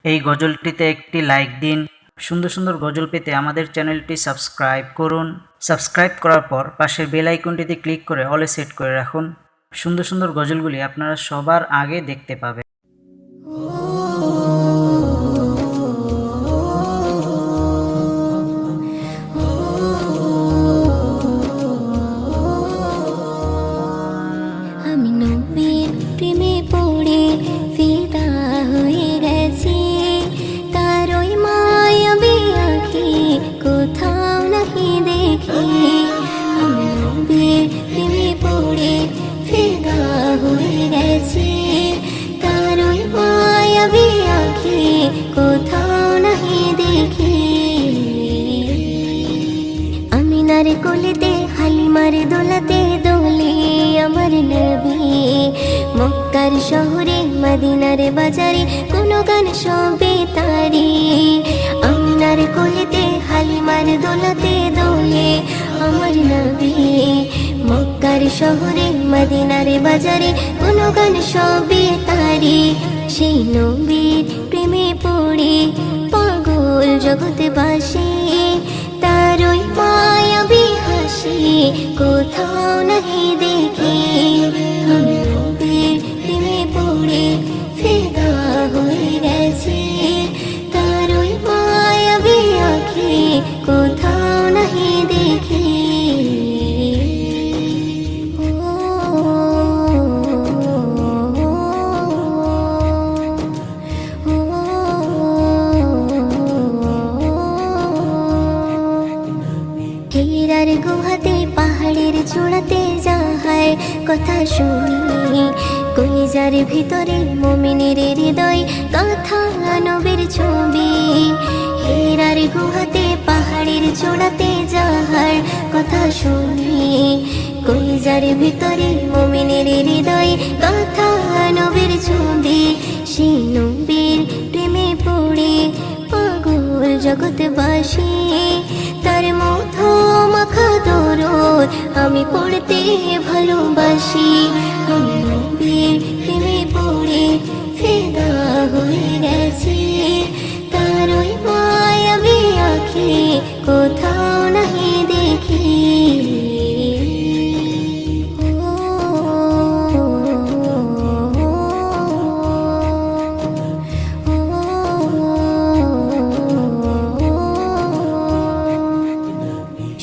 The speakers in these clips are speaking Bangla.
এই গজলটিতে একটি লাইক দিন। সুন্দর সুন্দর গজল পেতে আমাদের চ্যানেলটি সাবস্ক্রাইব করুন। সাবস্ক্রাইব করার পর পাশের বেল আইকনটিতে ক্লিক করে অলে সেট করে রাখুন। সুন্দর সুন্দর গজলগুলি আপনারা সবার আগে দেখতে পাবেন। আমি নবীর প্রেমে পড়ে ফিদা হয়ে গেছি, তার ওই মায়াবী আঁখি কোথাও নাহি দেখি। আমি নবীর প্রেমে পড়ে ফিদা হয়ে গেছি, তার ওই মায়াবী আঁখি কোথাও নাহি দেখি। আমিনার কোলেতে হালিমার দোলাতে দোলে আমার নবী, মক্কার শহরে মদিনার বাজারে কোন গান সবে তারি। আমিনার কোলেতে হালিমার দোলাতে দোলে আমার নবী, মক্কার শহরে মদিনার বাজারে কোন গান সবে তারি। সেই নবীর প্রেমে পড়ে পাগল জগৎবাসী, তার ওই মায়াবী হাসি কোথাও নাহি দেখি। আমি নবীর প্রেমে পড়ে ফিদা হয়ে গেছি, তার ওই মায়াবী আঁখি কোথাও নাহি দেখি। হীরার গুহাতে পাহাড়ের চূড়াতে যাহার কথা শুনি, কলিজার ভিতরে মুমিনের হৃদয় কথা নবীর ছবি। হীরার গুহাতে পাহাড়ের চূড়াতে যাহার কথা শুনি, কলিজার ভিতরে মুমিনের হৃদয় কথা নবীর ছবি। সেই নবীর প্রেমে পড়ে পাগল জগৎবাসী, তার মধু মাখা দরদ আমি পড়তে ভালোবাসি। আমি নবীর প্রেমে পড়ে ফিদা হয়ে গেছি, তার ওই মায়াবী আঁখি কোথাও নাহি দেখি।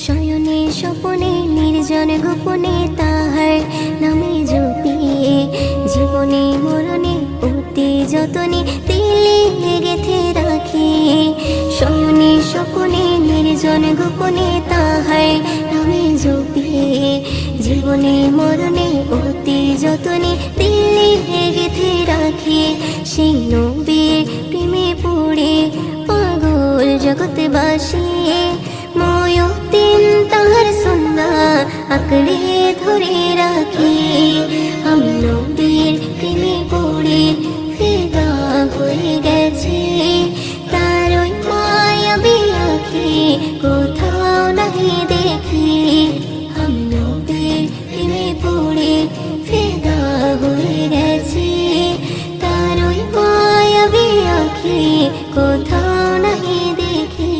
শয়নে স্বপনে নির্জন গোপনে তাহার নামে জপিয়ে, জীবনে মরণে অতি যতনে দিলে গেথে রাখি। শয়নে স্বপনে নির্জন গোপনে তাহার নামে জপিয়ে, জীবনে মরণে অতি যতনে দিলে গেথে রাখি। সেই নবীর প্রেমে পড়ে পাগল জগৎবাসী, ময়ূতিন তাহার সুন্নাহ আঁকড়ে ধরে রাখি। আমি নবীর প্রেমে পড়ে ফিদা হয়ে গেছি, তার ওই মায়াবী আঁখি কোথাও নাহি দেখি। আমি নবীর প্রেমে পড়ে ফিদা হয়ে গেছি, তার ওই মায়াবী আঁখি কোথাও নাহি দেখি।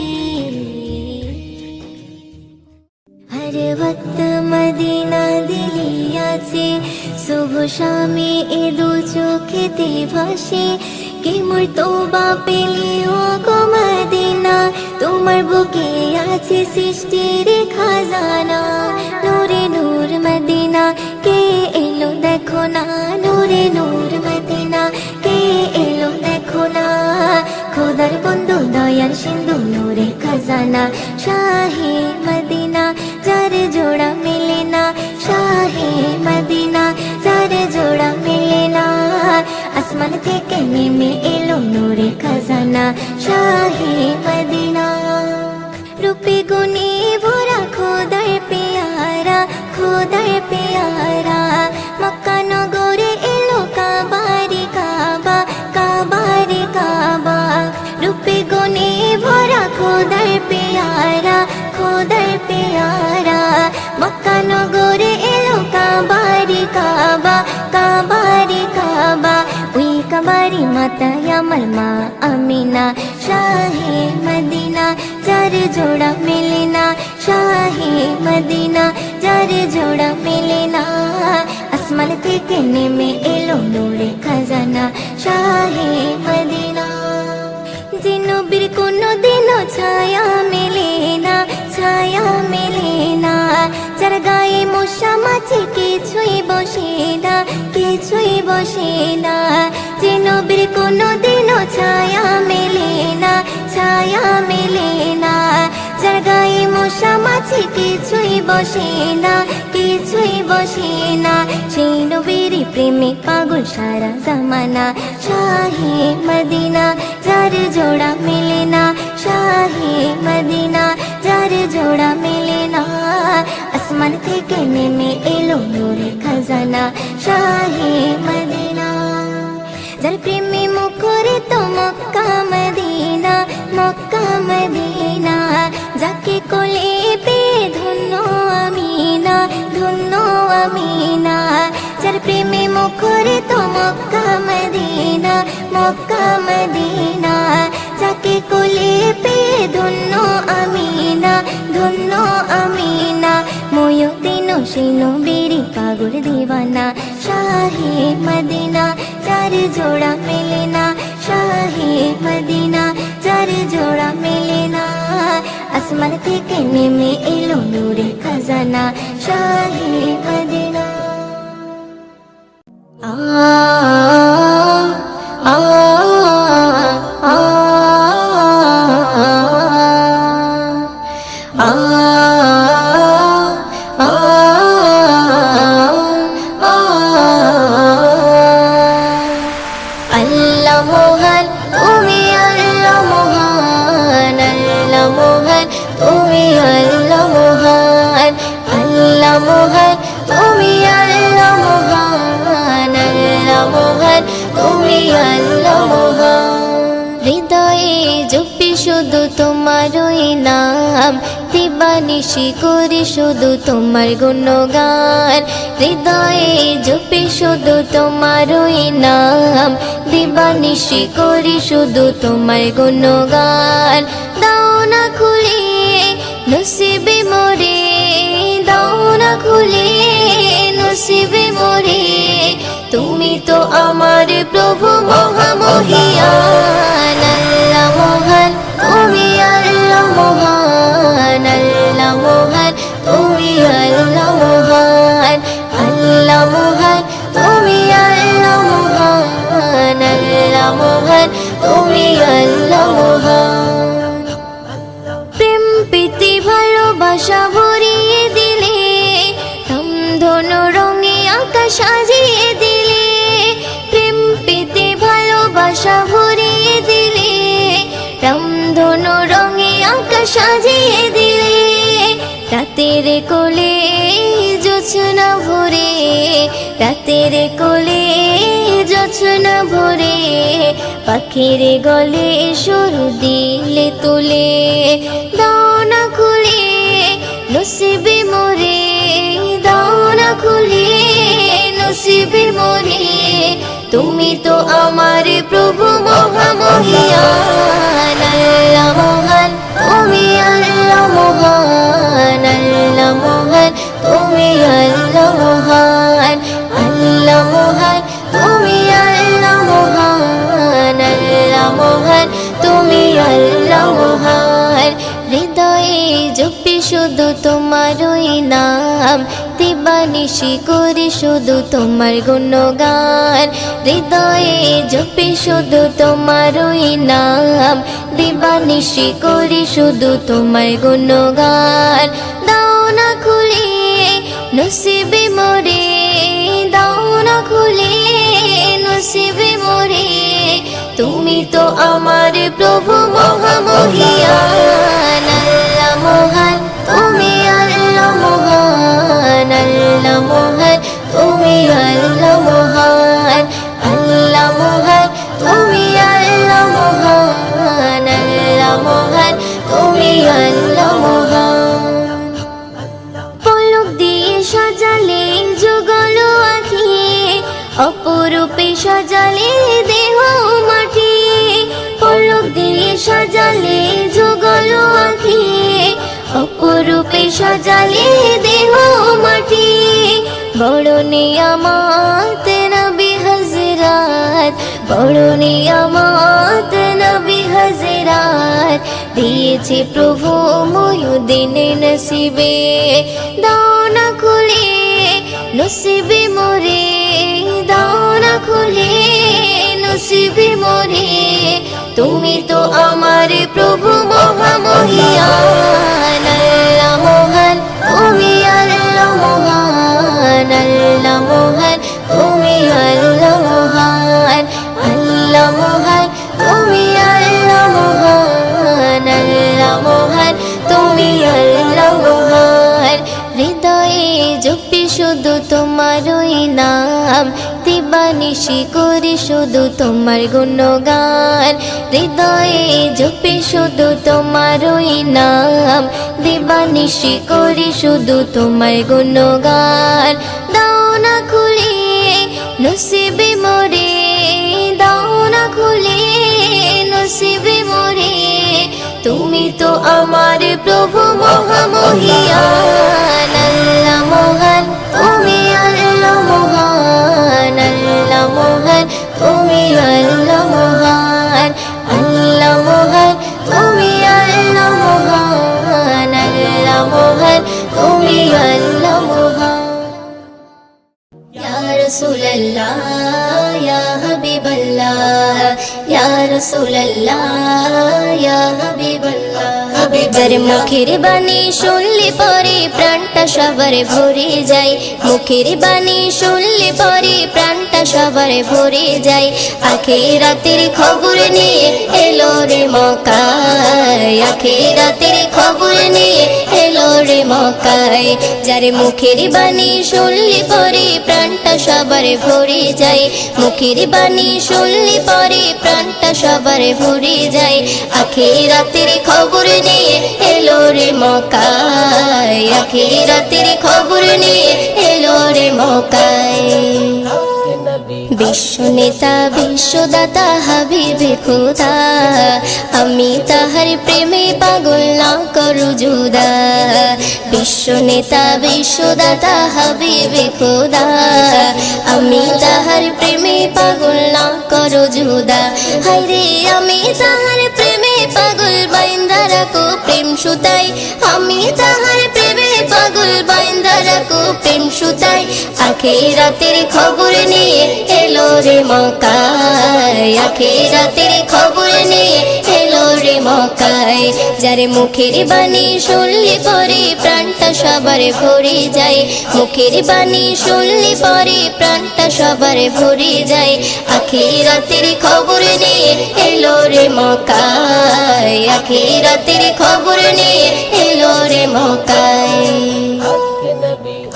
हर वक्त मदीना दिली আছে, শুভ শামে এ দু চোখেতে ভাসে। কে মোর তোবা পেলে ও গো মদিনা, তোমার বুকে আছে সৃষ্টির খাজানা। নূরে নূর মদিনা কে এলো দেখো না, নূরে নূর মদিনা কে এলো দেখো না। খোদার বন্ধু দয়ার সিন্ধু নূরে খাজানা, শাহে মদিনা যার জোড়া মেলে না। শাহে মদিনা যার জোড়া মেলে না, আসমান থেকে নেমে এলো নূরে খাজানা। শাহে মদিনা রূপে গুণে ভরা খোদার পেয়ারা, খোদার পেয়ারা। মক্কা নগরে এলো কাবারি কাবা, কাবারি কাবা। রূপে গুণে ভরা খোদার পেয়ারা, খোদার পেয়ারা। মক্কা নগরে এলো কাবারি কাবা, কাবারি কাবা। ওই কাবারি মাতায় আমার মা আমি জোড়া মেলে না, শাহে মদিনা যার জোড়া মেলে না। আসমান থেকে নেমে এলো নূরে খাজানা, শাহে মদিনা। যে নবীর কোনো দিনও ছায়া মেলে না, ছায়া মেলে না, যার গায়ে মশা মাছি কিছুই বসে না, কিছুই বসে না। যে নবীর কোনো দিনও ছায়া মেলে না, ছায়া মেলে না, যার গায়ে মশা মাছি কিছুই বসে না, কিছুই বসে না। সেই নবীর প্রেমে পাগল সারা জামানা, শাহে মদিনা যার জোড়া মেলে না, শাহে মদিনা যার জোড়া মেলে না। আসমান থেকে নেমে এলো নূরে খাজানা, শাহে মদিনা যার প্রেমে মুখরিত মক্কা মদিনা, মক্কা মদিনা। যাকে কোলে পেয়ে ধন্য আমিনা, ধন্য আমিনা। যার প্রেমে মুখরিত মক্কা মদিনা, মক্কা মদিনা। যাকে কোলে পেয়ে ধন্য আমিনা, ধন্য আমিনা। ময়ূদিন সেই নবীর পাগল দিওয়ানা, শাহে মদিনা যার জোড়া মেলে না, শাহে মদিনা যার জোড়া মেলে না। আসমান থেকে নেমে এলো নূরে খাজানা, শাহে মদিনা। আ আ আ আ আল্লাহ মোহন তুমি আল্লাহ মোহন, আল্লাহ মোহন তুমি আল্লাহ মোহন, আল্লাহ মোহন তুমি আল্লাহ মোহন, আল্লাহ মোহন তুমি আল্লাহ মোহন। হৃদয়ে জপি শুধু তোমারই নাম, দিবানিশি করি শুধু তোমার গুণগান। হৃদয়ে জপি শুধু তোমারই নাম, দিবানিশি করি শুধু তোমার গুণগান। দাও না খুলে নসিবে মোরে, দাও না খুলে নসিবে মোরে। তুমি তো আমার প্রভু মহামহিয়ান, আল্লাহ মোহন তুমি আল্লাহ মোহন, আল্লাহ মোহন তুমি আল্লাহ মোহন, আল্লাহ মোহন তুমি আল্লাহ মোহন, আল্লাহ মোহন তুমি আল্লাহ মোহন। প্রেম প্রীতি ভালোবাসা ভরিয়ে দিলে, রামধনু রঙে আকাশ সাজিয়ে দিলে। প্রেম প্রীতি ভালোবাসা ভরিয়ে দিলে, রামধনু রঙে আকাশ সাজিয়ে দিলে। রাতের কোলে জোছনা ভরে, রাতের কোলে জোছনা ভরে। পাখির গলে সুর দিলে তুলে, দাও না খুলে নসিবে মোরে, দাও না খুলে নসিবে মোরে। তুমি তো আমার প্রভু মহামহিয়ান, আল্লাহ মোহন তুমি আল্লাহ মোহন, আল্লাহ মোহন তুমি আল্লাহ মোহন, আল্লাহ মোহন তুমি আল্লাহ মোহন, আল্লাহ মোহন তুমি আল্লাহ মোহন। হৃদয়ে জপি শুধু তোমারই নাম, দিবানিশি করি শুধু তোমার গুণগান। হৃদয়ে জপি শুধু তোমারই নাম, দিবানিশি করি শুধু তোমার গুণগান। দাও না খুলে নসিবে মোরে, দাও না খুলে নসিবে মোরে। তুমি তো আমার প্রভু মহামহিয়ান, আল্লাহ মোহন তুমি আল্লাহ মোহন, আল্লাহ মোহন তুমি আল্লাহ মোহন, আল্লাহ মোহন তুমি আল্লাহ মোহন, আল্লাহ মোহন তুমি আল্লাহ মোহন। পলক দিয়ে সাজালে যুগল আঁখি, অপরূপে সাজালে দেহ মাটি। পলক দিয়ে সাজালে যুগল আঁখি, সাজালে দেহ মাটি। বড় নিয়ামত নবী হযরত, বড় নিয়ামত নবী হযরত, দিয়েছে প্রভু মুয়ুদ্দিন নসিবে। দাও না খুলে নসিবে মোরে, দাও না খুলে নসিবে মোরে, তুমি তো আমার প্রভু মহামহিয়ান। আল্লাহ মহান, তুমি আল্লাহ মহান, আল্লাহ মহান, তুমি আল্লাহ মহান, আল্লাহ মহান, তুমি আল্লাহ মহান, আল্লাহ মহান, তুমি আল্লাহ মহান। হৃদয়ে জপি শুধু তোমারই নাম, দিবানিশি করি শুধু তোমার গুণগান। হৃদয়ে জপি শুধু তোমারই নাম, দিবানিশি করি শুধু তোমার গুণগান। দাও না খুলে নসিবে মোরে, দাও না খুলে নসিবে মোরে, তুমি তো আমার প্রভু মহামহিয়ান। আল্লাহ মহান, তুমি আল্লাহ মহান, আল্লাহ মহান, তুমি আল্লাহ মহান, আল্লাহ মহান, তুমি আল্লাহ মহান, আল্লাহ মহান, তুমি আল্লাহ মহান। ইয়া রাসূলুল্লাহ ইয়া হাবিবাল্লাহ, ইয়া রাসূলুল্লাহ ইয়া হাবিবাল্লাহ। যার মুখের বাণী শুনলে পরে প্রাণটা সবার ভরে যায়, মুখের বাণী শুনলে পরে প্রাণটা সবার ভরে যায়। আখিরাতের খবর নিয়ে এলো রে মক্কায়, আখিরাতের খবর নিয়ে এলো রে মক্কায়। যার মুখের বাণী শুনলে পরে প্রাণটা সবার ভরে যায়, মুখের বাণী শুনলে পরে প্রাণটা সবার ভরে যায়। আখিরাতের খবর নিয়ে এলো রে মক্কায়, আখিরাতের খবর নিয়ে এলো রে মক্কায়। বিশ্ব নেতা বিশ্বদাতা হাবিবে খোদা, আমি তাহার প্রেমে পাগল না করু জুদা। বিশ্ব নেতা বিশ্বদাতা হাবিবে খোদা, আমি তাহার প্রেমে পাগল না করু জুদা। হায়রে আমি তাহার প্রেমে পাগল বাইন্দা রাখো প্রেম সুতাই, আমি তাহার প্রেমে পাগল বাইন্দা রাখো প্রেম সুতাই। আখিরাতের খবর নিয়ে এলো রে মক্কায়, আখিরাতের খবর নিয়ে এলো রে মক্কায়। যার মুখের বাণী শুনলে পরে প্রাণটা সবার ভরে যায়, মুখের বাণী শুনলে পরে প্রাণটা সবার ভরে যায়। আখিরাতের খবর নিয়ে এলো রে মক্কায়, আখিরাতের খবর নিয়ে এলো রে মক্কায়।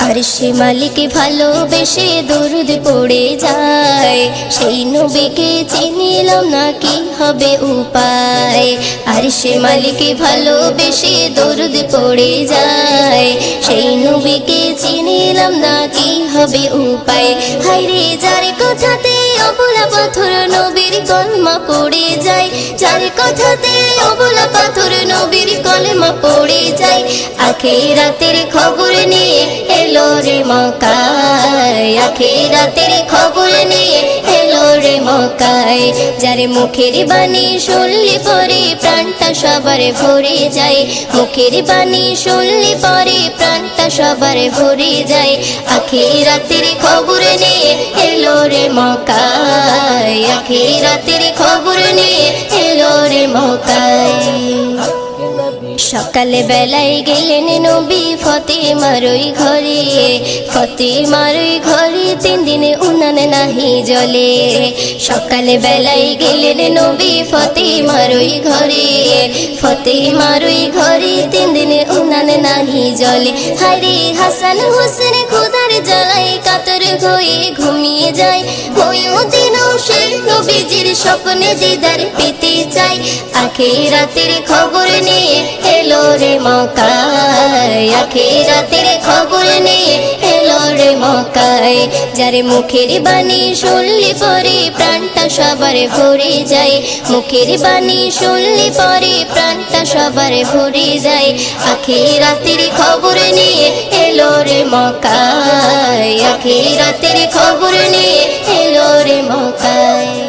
আরশে মালিক ভালোবেসে দরুদ পড়ে যায়, সেই নবীকে চিনিলাম না কি হবে উপায়। আরশে মালিক ভালোবেসে দরুদ পড়ে যায়, সেই নবীকে চিনিলাম না কি হবে উপায়। হায়রে যার কথাতে অবলা পাথর নবীর কলমা পড়ে যায়, যার কথাতে অবলা পাথর নবীর কলমা পড়ে যায়। আখিরাতের খবর নিয়ে এলো রে মক্কায়, আখিরাতের খবর নিয়ে এলো রে মক্কায়। যার মুখের বাণী শুনলে পরে প্রাণটা সবার ভরে যায়, মুখের বাণী শুনলে পরে প্রাণটা সবার ভরে যায়। আখিরাতের খবর নিয়ে এলো রে মক্কায়, আখিরাতের খবর নিয়ে এলো রে মক্কায়। সকালে বেলায় গেলেন নবী ফতেমার ওই ঘরে, ফতেমার ওই ঘরে 3 দিনে উনান নাহি জ্বলে। সকালে বেলায় গেলেন নবী ফতেমার ওই ঘরে, ফতেমার ওই ঘরে 3 দিনে উনান নাহি জ্বলে। হায়রে হাসান হোসেন খোদার জ্বালায় কাতর হয়ে ঘুমিয়ে যায়, ওইদিনও সে নবীজির স্বপ্নে দিদার পেতে চায়। আখিরাতের খবর নিয়ে এলো রে মক্কায়, আখিরাতের খবর নিয়ে এলো রে মক্কায়। যারে মুখের বাণী শুনলে পরে প্রাণটা সবার ভরে যায়, মুখের বাণী শুনলে পরে প্রাণটা সবার ভরে যায়। আখিরাতের খবর নিয়ে এলো রে মক্কায়, আখিরাতের খবর নিয়ে এলো রে মক্কায়।